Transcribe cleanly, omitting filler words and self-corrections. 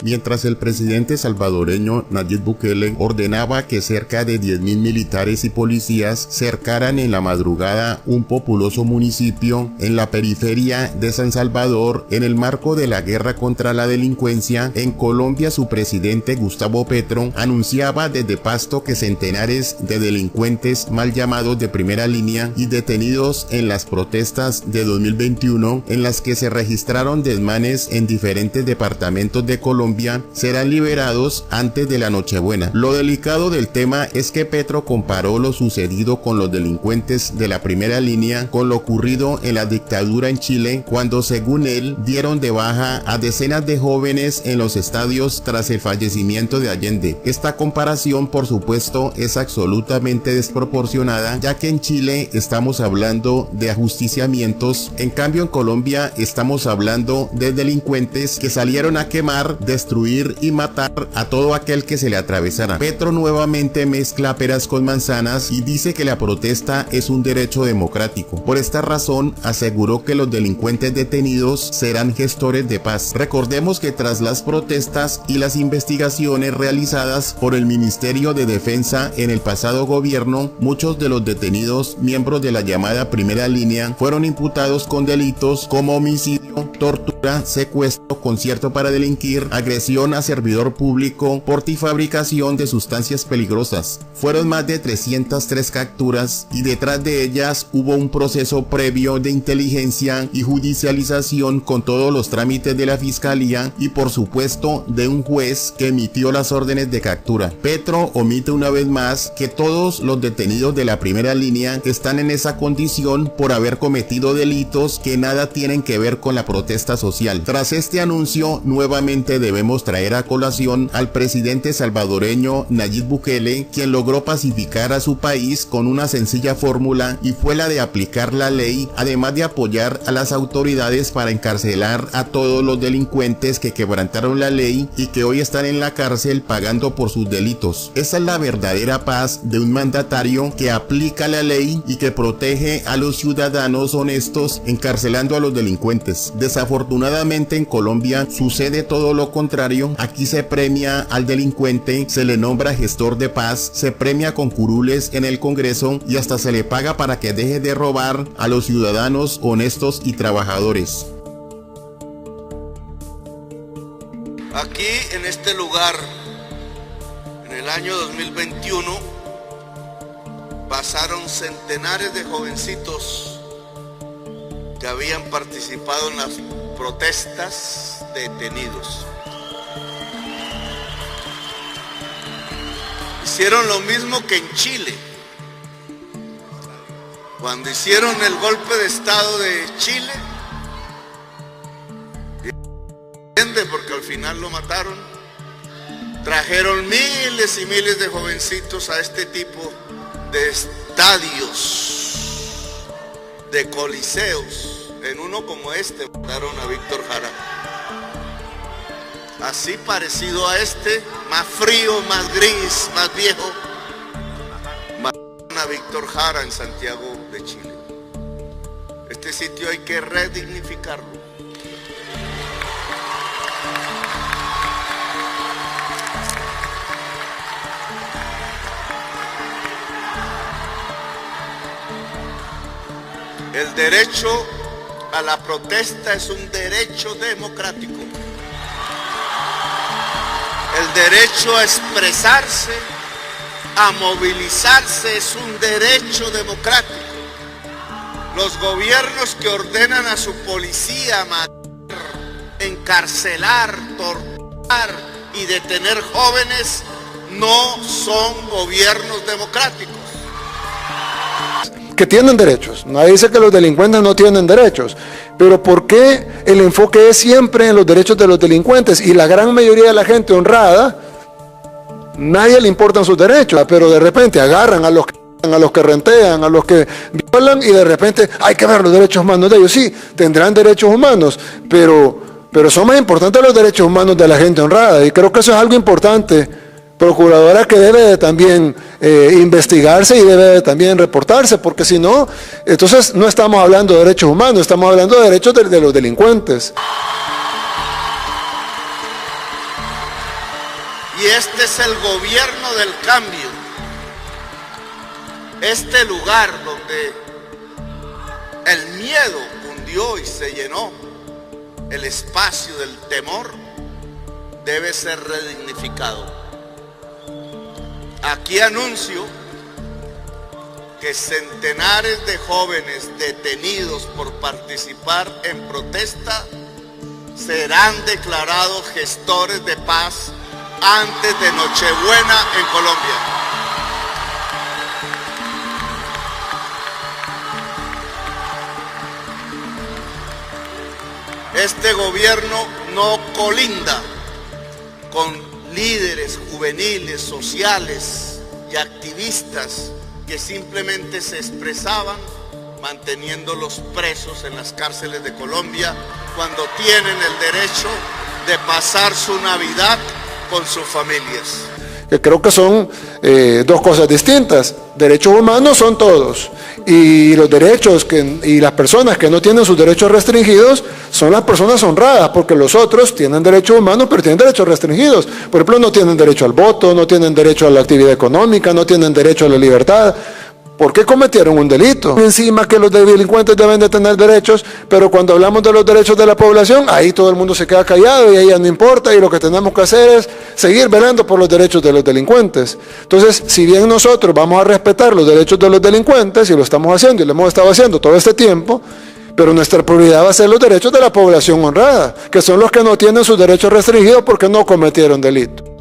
Mientras el presidente salvadoreño Nayib Bukele ordenaba que cerca de 10.000 militares y policías cercaran en la madrugada un populoso municipio en la periferia de San Salvador en el marco de la guerra contra la delincuencia, en Colombia su presidente Gustavo Petro anunciaba desde Pasto que centenares de delincuentes mal llamados de primera línea y detenidos en las protestas de 2021 en las que se registraron desmanes en diferentes departamentos de Colombia serán liberados antes de la Nochebuena. Lo delicado del tema es que Petro comparó lo sucedido con los delincuentes de la primera línea con lo ocurrido en la dictadura en Chile, cuando según él dieron de baja a decenas de jóvenes en los estadios tras el fallecimiento de Allende. Esta comparación, por supuesto, es absolutamente desproporcionada, ya que en Chile estamos hablando de ajusticiamientos, en cambio en Colombia estamos hablando de delincuentes que salieron a quemar, destruir y matar a todo aquel que se le atravesara. Petro nuevamente mezcla peras con manzanas y dice que la protesta es un derecho democrático. Por esta razón aseguró que los delincuentes detenidos serán gestores de paz. Recordemos que tras las protestas y las investigaciones realizadas por el Ministerio de Defensa en el pasado gobierno, muchos de los detenidos miembros de la llamada primera línea fueron imputados con delitos como homicidio, tortura, secuestro, concierto para delinquir, agresión a servidor público, porte y fabricación de sustancias peligrosas. Fueron más de 303 capturas y detrás de ellas hubo un proceso previo de inteligencia y judicialización con todos los trámites de la fiscalía y por supuesto de un juez que emitió las órdenes de captura. Petro omite una vez más que todos los detenidos de la primera línea están en esa condición por haber cometido delitos que nada tienen que ver con la protesta social. Tras este anuncio, nuevamente debemos traer a colación al presidente salvadoreño Nayib Bukele, quien logró pacificar a su país con una sencilla fórmula y fue la de aplicar la ley, además de apoyar a las autoridades para encarcelar a todos los delincuentes que quebrantaron la ley y que hoy están en la cárcel pagando por sus delitos. Esa es la verdadera paz de un mandatario que aplica la ley y que protege a los ciudadanos honestos encarcelando a los delincuentes. Desafortunadamente en Colombia sucede todo lo contrario. Aquí se premia al delincuente, se le nombra gestor de paz, se premia con curules en el Congreso y hasta se le paga para que deje de robar a los ciudadanos honestos y trabajadores. Aquí en este lugar, en el año 2021, pasaron centenares de jovencitos que habían participado en las protestas detenidos. Hicieron lo mismo que en Chile. Cuando hicieron el golpe de estado de Chile, porque al final lo mataron, trajeron miles y miles de jovencitos a este tipo de estadios, de coliseos. En uno como este mataron a Víctor Jara. Así parecido a este, más frío, más gris, más viejo, mataron a Víctor Jara en Santiago de Chile. Este sitio hay que redignificarlo. El derecho a la protesta es un derecho democrático. El derecho a expresarse, a movilizarse es un derecho democrático. Los gobiernos que ordenan a su policía matar, encarcelar, torturar y detener jóvenes no son gobiernos democráticos. Que tienen derechos, nadie dice que los delincuentes no tienen derechos, pero ¿por qué el enfoque es siempre en los derechos de los delincuentes? Y la gran mayoría de la gente honrada, nadie le importan sus derechos, pero de repente agarran a los que rentean, a los que violan y de repente hay que ver los derechos humanos de ellos. Sí, tendrán derechos humanos, pero son más importantes los derechos humanos de la gente honrada y creo que eso es algo importante. Procuradora que debe de también investigarse y debe de también reportarse, porque si no, entonces no estamos hablando de derechos humanos, estamos hablando de derechos de los delincuentes. Y este es el gobierno del cambio. Este lugar donde el miedo cundió y se llenó, el espacio del temor, debe ser redignificado. Aquí anuncio que centenares de jóvenes detenidos por participar en protesta serán declarados gestores de paz antes de Nochebuena en Colombia. Este gobierno no colinda con líderes juveniles, sociales y activistas que simplemente se expresaban manteniéndolos presos en las cárceles de Colombia cuando tienen el derecho de pasar su Navidad con sus familias. Que creo que son dos cosas distintas. Derechos humanos son todos, y los derechos y las personas que no tienen sus derechos restringidos son las personas honradas, porque los otros tienen derechos humanos pero tienen derechos restringidos. Por ejemplo, no tienen derecho al voto, no tienen derecho a la actividad económica, no tienen derecho a la libertad. ¿Por qué cometieron un delito? Encima que los delincuentes deben de tener derechos, pero cuando hablamos de los derechos de la población, ahí todo el mundo se queda callado y ahí ya no importa, y lo que tenemos que hacer es seguir velando por los derechos de los delincuentes. Entonces, si bien nosotros vamos a respetar los derechos de los delincuentes, y lo estamos haciendo y lo hemos estado haciendo todo este tiempo, pero nuestra prioridad va a ser los derechos de la población honrada, que son los que no tienen sus derechos restringidos porque no cometieron delito.